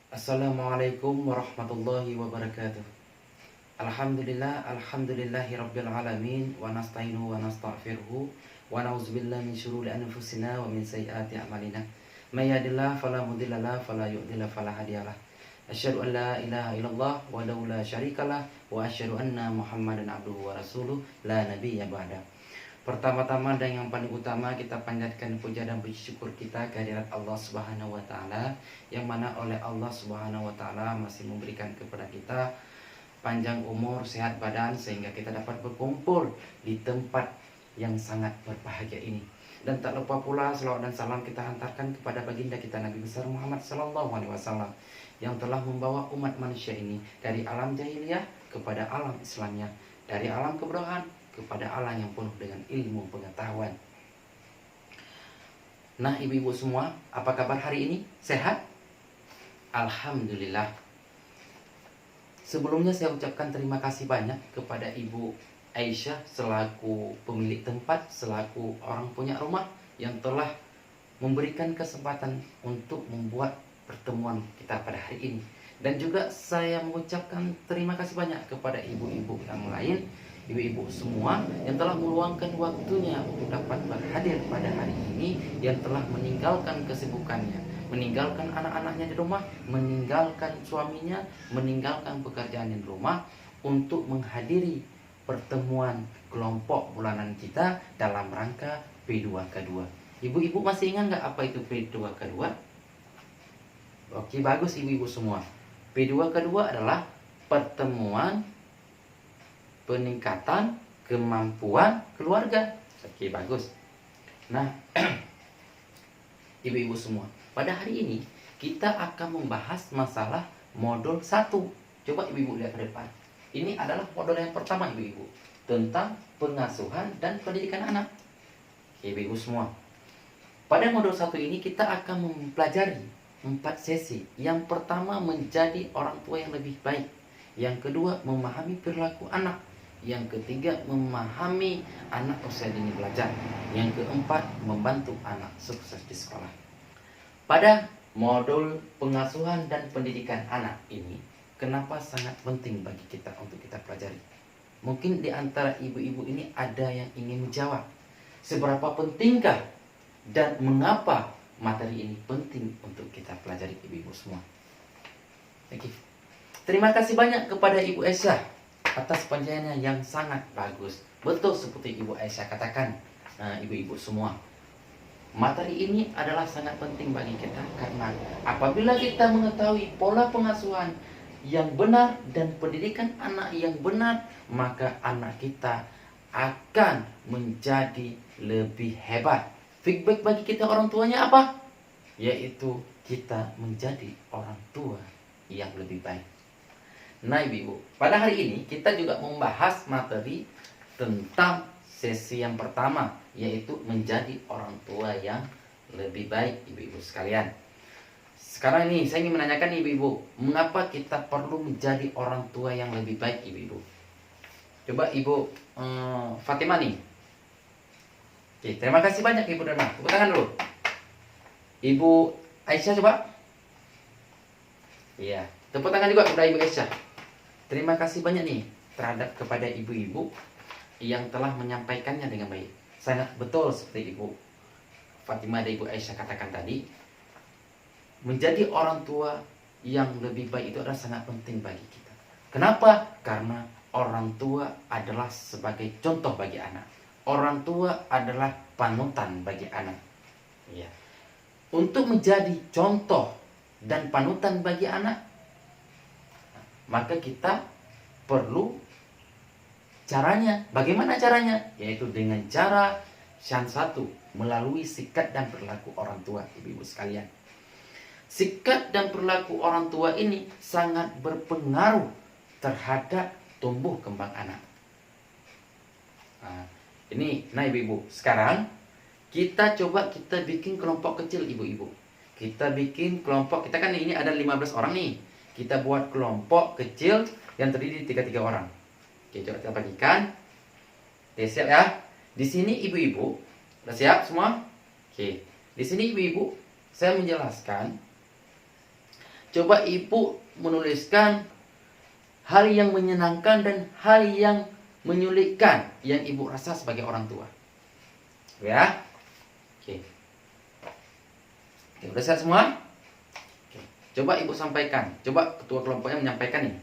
Assalamualaikum warahmatullahi wabarakatuh. Alhamdulillahi rabbil alamin. Wa nasta'inu wa nasta'firhu. Wa na'udzubillahi min syururi anfusina wa min sayyiati a'malina. May yahdihillahu fala mudhillalah fala yudhlil fala hadiyalah. Asyhadu an la ilaha illallah wahdahu la syarikalah wa asyhadu anna Muhammadan abduhu wa rasuluh la nabiyya ba'da. Pertama-tama dan yang paling utama kita panjatkan puja dan puji syukur kita kehadirat Allah Subhanahu wa taala, yang mana oleh Allah Subhanahu wa taala masih memberikan kepada kita panjang umur, sehat badan, sehingga kita dapat berkumpul di tempat yang sangat berbahagia ini. Dan tak lupa pula selawat dan salam kita hantarkan kepada baginda kita Nabi besar Muhammad sallallahu alaihi wasallam, yang telah membawa umat manusia ini dari alam jahiliyah kepada alam Islamnya, dari alam kebodohan kepada alam yang penuh dengan ilmu pengetahuan. Nah, ibu-ibu semua, apa kabar hari ini? Sehat? Alhamdulillah. Sebelumnya saya ucapkan terima kasih banyak kepada Ibu Aisyah selaku pemilik tempat, selaku orang punya rumah, yang telah memberikan kesempatan untuk membuat pertemuan kita pada hari ini. Dan juga saya mengucapkan terima kasih banyak kepada ibu-ibu yang lain, ibu-ibu semua yang telah meluangkan waktunya untuk dapat berhadir pada hari ini, yang telah meninggalkan kesibukannya, meninggalkan anak-anaknya di rumah, meninggalkan suaminya, meninggalkan pekerjaan di rumah untuk menghadiri pertemuan kelompok bulanan kita dalam rangka P2K2. Ibu-ibu masih ingat nggak apa itu P2K2? Oke, bagus ibu-ibu semua. P2K2 adalah pertemuan peningkatan kemampuan keluarga. Oke, bagus. Nah, ibu-ibu semua, pada hari ini kita akan membahas masalah modul 1. Coba ibu-ibu lihat ke depan. Ini adalah modul yang pertama ibu-ibu, tentang pengasuhan dan pendidikan anak. Ibu-ibu semua, pada modul 1 ini kita akan mempelajari 4 sesi. Yang pertama, menjadi orang tua yang lebih baik. Yang kedua, memahami perilaku anak. Yang ketiga, memahami anak usia dini belajar. Yang keempat, membantu anak sukses di sekolah. Pada modul pengasuhan dan pendidikan anak ini, kenapa sangat penting bagi kita untuk kita pelajari? Mungkin di antara ibu-ibu ini ada yang ingin menjawab, seberapa pentingkah dan mengapa materi ini penting untuk kita pelajari, ibu-ibu semua. Oke. Terima kasih banyak kepada Ibu Aisyah atas penjelasannya yang sangat bagus. Betul seperti Ibu Aisyah katakan, ibu-ibu semua, materi ini adalah sangat penting bagi kita, karena apabila kita mengetahui pola pengasuhan yang benar dan pendidikan anak yang benar, maka anak kita akan menjadi lebih hebat. Feedback bagi kita orang tuanya apa? Yaitu kita menjadi orang tua yang lebih baik. Nah ibu-ibu, pada hari ini kita juga membahas materi tentang sesi yang pertama, yaitu menjadi orang tua yang lebih baik, ibu-ibu sekalian. Sekarang ini saya ingin menanyakan ibu-ibu, mengapa kita perlu menjadi orang tua yang lebih baik, ibu-ibu? Coba Ibu Fatimah nih. Oke, terima kasih banyak Ibu Dana. Tepuk tangan dulu. Ibu Aisyah coba. Iya, tepuk tangan juga kepada Ibu Aisyah. Terima kasih banyak nih terhadap kepada ibu-ibu yang telah menyampaikannya dengan baik. Sangat betul seperti Ibu Fatimah dan Ibu Aisyah katakan tadi. Menjadi orang tua yang lebih baik itu adalah sangat penting bagi kita. Kenapa? Karena orang tua adalah sebagai contoh bagi anak. Orang tua adalah panutan bagi anak. Ya. Untuk menjadi contoh dan panutan bagi anak, maka kita perlu caranya. Bagaimana caranya? Yaitu dengan cara yang satu, melalui sikap dan perilaku orang tua, ibu-ibu sekalian. Sikap dan perilaku orang tua ini sangat berpengaruh terhadap tumbuh kembang anak. Nah ibu-ibu, sekarang kita bikin kelompok kecil, ibu-ibu. Kita bikin kelompok, kita kan ini ada 15 orang nih. Kita buat kelompok kecil yang terdiri 3 orang. Oke, coba kita bagikan. Oke, siap ya. Di sini ibu-ibu, udah siap semua? Oke. Di sini ibu-ibu, saya menjelaskan Coba ibu menuliskan hal yang menyenangkan dan hal yang menyulitkan yang ibu rasa sebagai orang tua. Ya. Oke. Oke, udah siap semua? Oke. Coba ibu sampaikan. Coba ketua kelompoknya menyampaikan nih.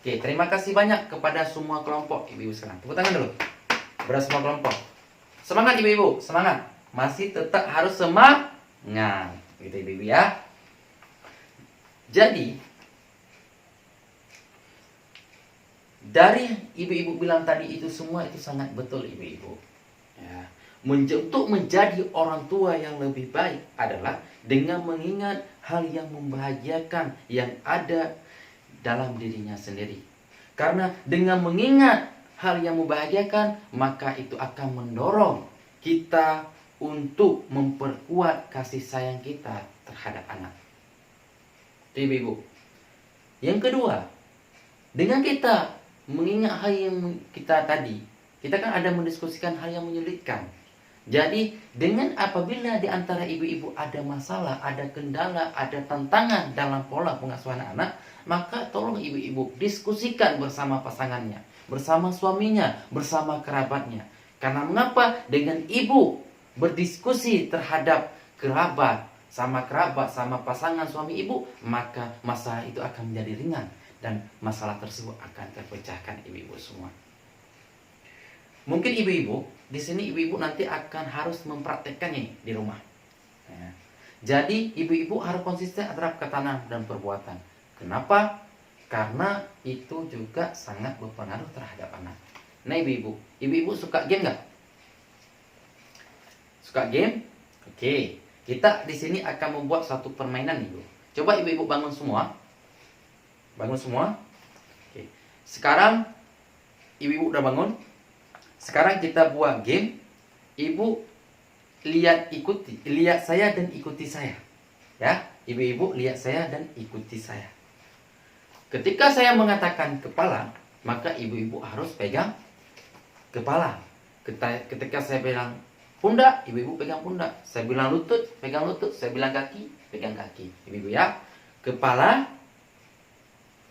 Oke, terima kasih banyak kepada semua kelompok ibu-ibu sekalian. Tepuk tangan dulu. Kepada semua kelompok. Semangat ibu-ibu, semangat. Masih tetap harus semangat. Gitu ibu-ibu ya. Jadi dari ibu-ibu bilang tadi itu semua itu sangat betul ibu-ibu. Ya. Untuk menjadi orang tua yang lebih baik adalah dengan mengingat hal yang membahagiakan yang ada dalam dirinya sendiri. Karena dengan mengingat hal yang membahagiakan, maka itu akan mendorong kita untuk memperkuat kasih sayang kita terhadap anak. Itu ibu-ibu. Yang kedua, dengan kita mengingat hal yang kita tadi, kita kan ada mendiskusikan hal yang menyulitkan. Jadi dengan apabila di antara ibu-ibu ada masalah, ada kendala, ada tantangan dalam pola pengasuhan anak, maka tolong ibu-ibu diskusikan bersama pasangannya, bersama suaminya, bersama kerabatnya. Karena mengapa? Dengan ibu berdiskusi terhadap kerabat, sama pasangan suami ibu, maka masalah itu akan menjadi ringan dan masalah tersebut akan terpecahkan ibu-ibu semua. Mungkin ibu-ibu di sini ibu-ibu nanti akan harus mempraktekkannya di rumah. Ya. Jadi ibu-ibu harus konsisten antara kata dan perbuatan. Kenapa? Karena itu juga sangat berpengaruh terhadap anak. Nah ibu-ibu suka game nggak? Suka game? Oke, kita di sini akan membuat satu permainan ibu. Coba ibu-ibu bangun semua. Bangun semua. Oke. Sekarang ibu-ibu udah bangun. Sekarang kita buat game. Ibu lihat saya dan ikuti saya. Ya, ibu-ibu lihat saya dan ikuti saya. Ketika saya mengatakan kepala, maka ibu-ibu harus pegang kepala. Ketika saya bilang pundak, ibu-ibu pegang pundak. Saya bilang lutut, pegang lutut. Saya bilang kaki, pegang kaki. Ibu-ibu ya. Kepala,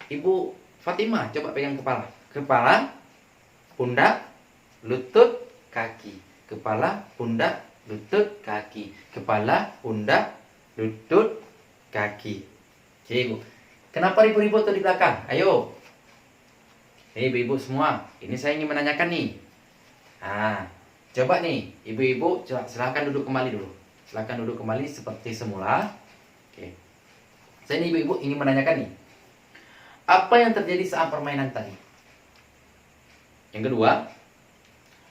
Ibu Fatimah coba pegang kepala. Kepala, pundak, lutut, kaki. Kepala, pundak, lutut, kaki. Kepala, pundak, lutut, kaki. Oke, Ibu. Kenapa ribut-ribut tuh di belakang? Ayo. Ibu-ibu semua, ini saya ingin menanyakan nih. Coba nih, ibu-ibu silahkan duduk kembali dulu. Silahkan duduk kembali seperti semula. Oke. Saya ini ibu-ibu ingin menanyakan nih. Apa yang terjadi saat permainan tadi? Yang kedua,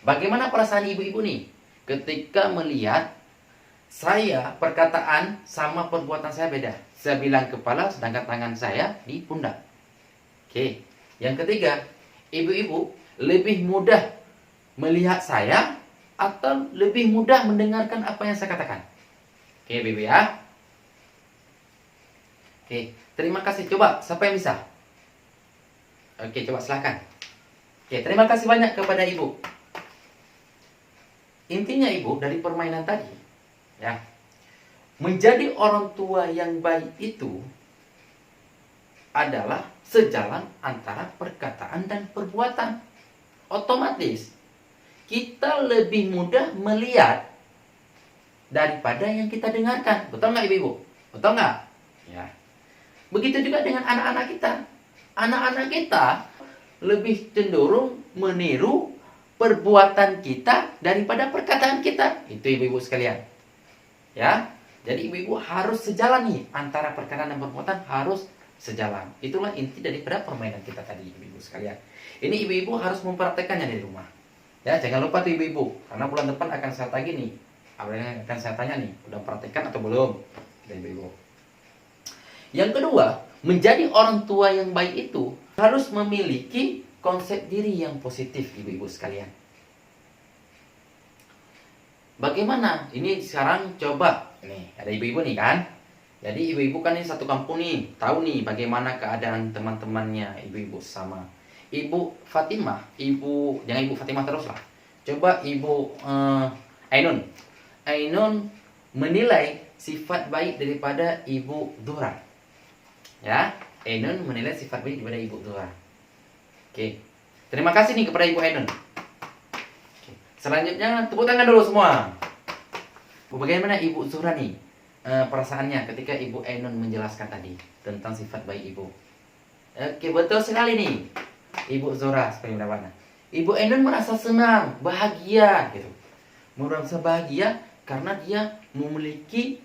bagaimana perasaan ibu-ibu nih ketika melihat saya perkataan sama perbuatan saya beda? Saya bilang kepala sedangkan tangan saya di pundak. Oke. Yang ketiga, ibu-ibu lebih mudah melihat saya atau lebih mudah mendengarkan apa yang saya katakan? Oke, ibu ya. Oke, terima kasih. Coba, siapa yang bisa? Oke, coba silahkan. Oke, terima kasih banyak kepada ibu. Intinya ibu dari permainan tadi, ya, menjadi orang tua yang baik itu adalah sejalan antara perkataan dan perbuatan. Otomatis kita lebih mudah melihat daripada yang kita dengarkan. Betul nggak ibu-ibu? Betul nggak? Ya. Begitu juga dengan anak-anak kita. Anak-anak kita lebih cenderung meniru perbuatan kita daripada perkataan kita. Itu ibu-ibu sekalian. Ya. Jadi ibu-ibu harus sejalan nih antara perkataan dan perbuatan harus sejalan. Itulah inti daripada permainan kita tadi ibu-ibu sekalian. Ini ibu-ibu harus mempraktekannya di rumah. Ya, jangan lupa tuh ibu-ibu, karena bulan depan akan saya tagih nih. Akan saya tanya nih, udah praktekkan atau belum? Dan ibu-ibu. Yang kedua, menjadi orang tua yang baik itu harus memiliki konsep diri yang positif, ibu-ibu sekalian. Bagaimana? Ini sekarang coba, nih ada ibu-ibu nih kan. Jadi ibu-ibu kan ini satu kampung nih, tahu nih bagaimana keadaan teman-temannya ibu-ibu sama. Ibu Fatimah, jangan Ibu Fatimah terus lah. Coba Ibu Ainun. Ainun menilai sifat baik daripada Ibu Dura. Ya, Ainun menilai sifat baik kepada Ibu Zura. Oke. Terima kasih nih kepada Ibu Ainun. Oke. Selanjutnya tepuk tangan dulu semua. Bagaimana Ibu Zura nih perasaannya ketika Ibu Ainun menjelaskan tadi tentang sifat baik Ibu? Oke, betul sekali nih. Ibu Zura seperti mana? Ibu Ainun merasa senang, bahagia gitu. Merasa bahagia karena dia memiliki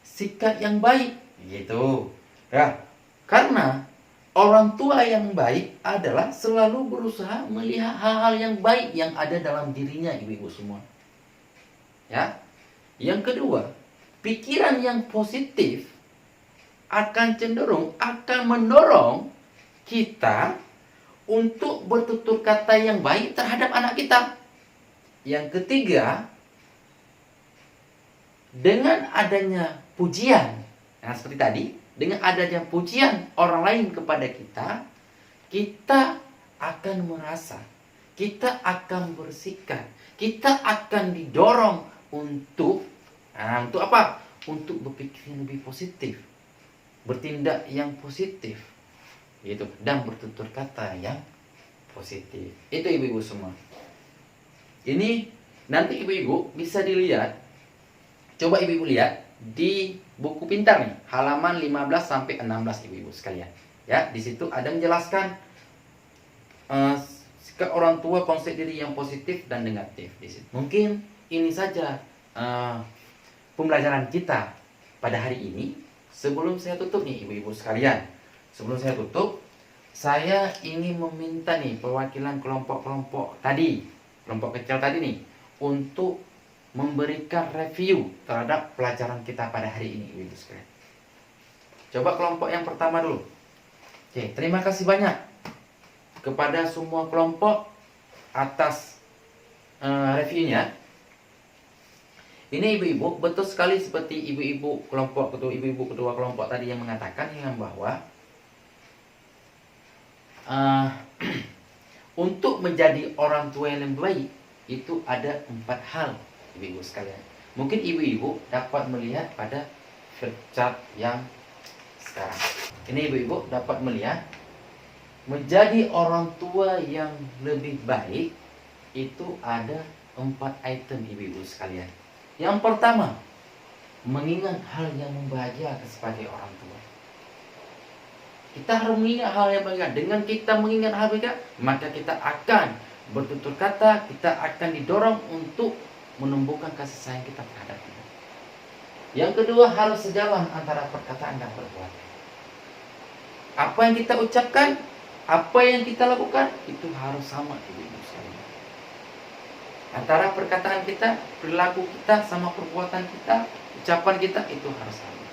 sikap yang baik gitu. Ya, karena orang tua yang baik adalah selalu berusaha melihat hal-hal yang baik yang ada dalam dirinya, ibu-ibu semua. Ya. Yang kedua, pikiran yang positif akan mendorong kita untuk bertutur kata yang baik terhadap anak kita. Yang ketiga, dengan adanya pujian, nah seperti tadi, dengan adanya pujian orang lain kepada kita, kita akan merasa, kita akan bersikap, kita akan didorong untuk apa? Untuk berpikir yang lebih positif, bertindak yang positif, gitu, dan bertutur kata yang positif. Itu ibu-ibu semua. Ini nanti ibu-ibu bisa dilihat. Coba ibu-ibu lihat di buku pintar nih, halaman 15 sampai 16 ibu-ibu sekalian. Ya, di situ ada menjelaskan sikap orang tua, konsep diri yang positif dan negatif di situ. Mungkin ini saja pembelajaran kita pada hari ini. Sebelum saya tutup nih ibu-ibu sekalian, sebelum saya tutup, saya ingin meminta nih perwakilan kelompok-kelompok tadi, kelompok kecil tadi nih, untuk memberikan review terhadap pelajaran kita pada hari ini, ibu-ibu sekalian. Coba kelompok yang pertama dulu. Oke, terima kasih banyak kepada semua kelompok atas reviewnya. Ini ibu-ibu, betul sekali seperti ibu-ibu kedua kelompok tadi yang mengatakan yang bahwa untuk menjadi orang tua yang lebih baik itu ada 4 hal. Ibu-ibu sekalian, mungkin ibu-ibu dapat melihat pada chart yang sekarang ini. Ibu-ibu dapat melihat menjadi orang tua yang lebih baik itu ada 4 item ibu-ibu sekalian. Yang pertama, mengingat hal yang membahagiakan sebagai orang tua. Kita harus mengingat hal yang bahagia. Dengan kita mengingat hal bahagia, maka kita akan bertutur kata, kita akan didorong untuk menumbuhkan kasih sayang kita terhadap kita. Yang kedua, harus sejalan antara perkataan dan perbuatan. Apa yang kita ucapkan, apa yang kita lakukan, itu harus sama ibu-ibu sekalian. Antara perkataan kita, perilaku kita, sama perbuatan kita, ucapan kita, itu harus sama.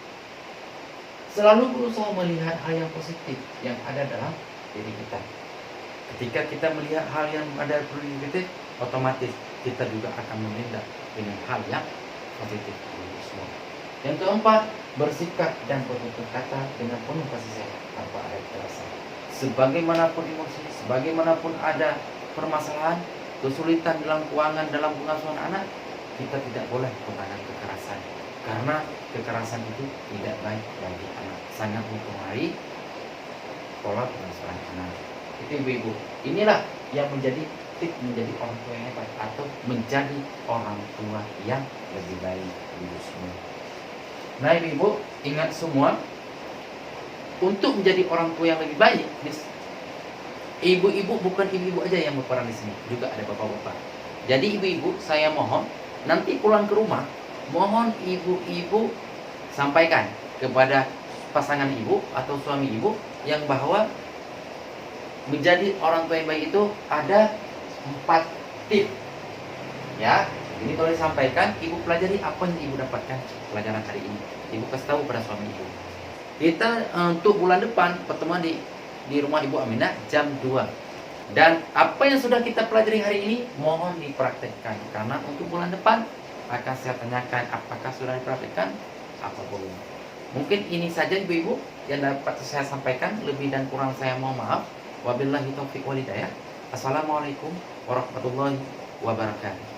Selalu berusaha melihat hal yang positif yang ada dalam diri kita. Ketika kita melihat hal yang ada dalam diri kita, otomatis kita juga akan menindak dengan hal yang positif. Yang keempat, bersikap dan bertutur kata dengan penuh kasih sayang tanpa ada kekerasan. Sebagaimanapun emosi, sebagaimanapun ada permasalahan, kesulitan dalam keuangan, dalam pengasuhan anak, kita tidak boleh menggunakan kekerasan, karena kekerasan itu tidak baik bagi anak, sangat mempengaruhi pola pengasuhan anak. Itu ibu-ibu, inilah yang menjadi menjadi orang tua yang hebat atau menjadi orang tua yang lebih baik, ibu semua. Nah ibu-ibu, ingat semua, untuk menjadi orang tua yang lebih baik, ibu-ibu bukan ibu-ibu aja yang berperan di sini, juga ada bapak-bapak. Jadi ibu-ibu, saya mohon nanti pulang ke rumah, mohon ibu-ibu sampaikan kepada pasangan ibu atau suami ibu yang bahwa menjadi orang tua yang baik itu ada 4 tip. Ya, ini kalau disampaikan, ibu pelajari apa yang ibu dapatkan pelajaran hari ini. Ibu kasih tahu pada suami ibu. Kita untuk bulan depan pertemuan di rumah Ibu Aminah jam 2. Dan apa yang sudah kita pelajari hari ini mohon dipraktekkan, karena untuk bulan depan akan saya tanyakan apakah sudah dipraktekkan apa belum. Mungkin ini saja ibu-ibu yang dapat saya sampaikan, lebih dan kurang saya mohon maaf. Wabillahi taufiq wal hidayah. Assalamualaikum warahmatullahi wabarakatuh.